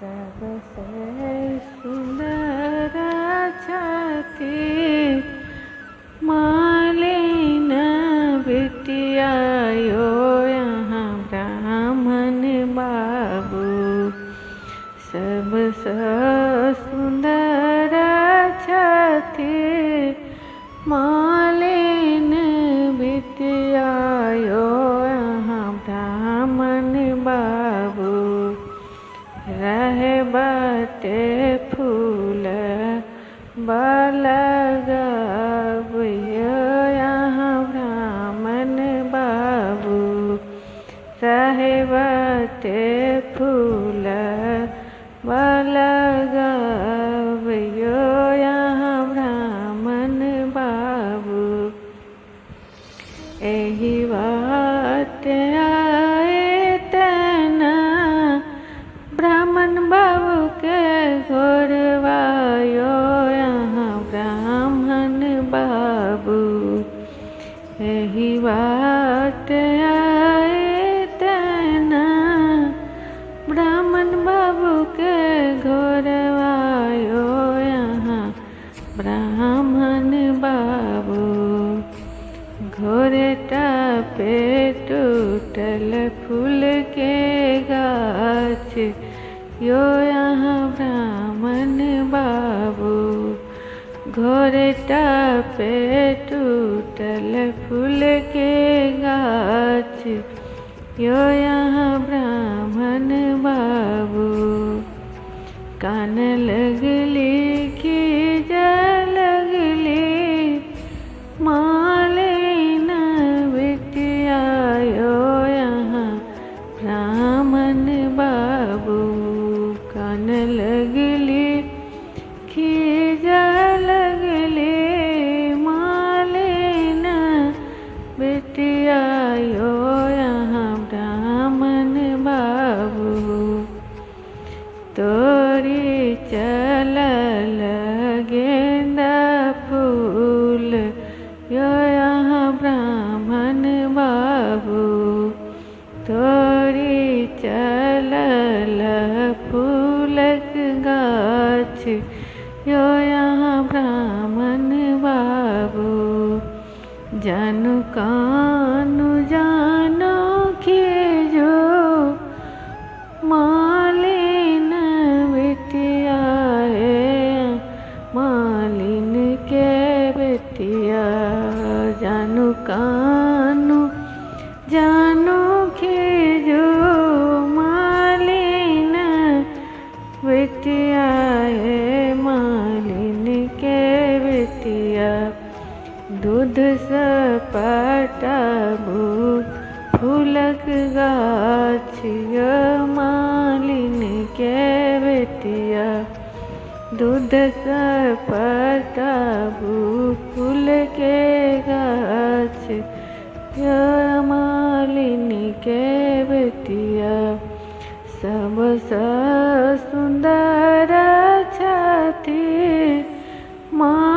सबसे सुंदर छठी मालिन बिटिया यो यहाँ ब्राह्मण बाबू। सबसे सुंदर छठी मालिन बिटिया यो यहाँ ब्राह्मण बाबू। रहे बाटे फूल बलगबियो यहाँ ब्राह्मण बाबू। रहे बाटे फूल बलगबियो यहाँ ब्राह्मण बाबू। एही बात आए तना ब्राह्मण बाबू के घोरवायो यहाँ ब्राह्मण बाबू। एही बात आए तना ब्राह्मण बाबू के घोरवायो यहाँ ब्राह्मण बाबू। घोरटा पे टूटल फूल के गाछ यो यहाँ ब्राह्मण बाबू। घोरटा पे टूटल फूल के गाछ यो यहाँ ब्राह्मण बाबू। कान लगली खीज लगली मालिन बिटिया यो यहाँ ब्राह्मण बाबू। कान लगली खीज लगली मालिन बिटिया यो यहाँ ब्राह्मण बाबू। तोरी चलल गेंदा फूल यो यहाँ ब्राह्मण बाबू। तोरी चलल फूलक गाछ यो यहाँ ब्राह्मण बाबू। जानु कानु जानो खीजो मालिन बिटिया है मालिन के बेटिया। जानु कानु जानो खीजो मालिन बिटिया है मालिन के बेटिया। दूध से पटाबू फूलक गाछ यो मालिन के बेटिया। दूध से पटाबू फूल के गाछ यो मालिन के बेटिया। सबसे सुंदर छठी माँ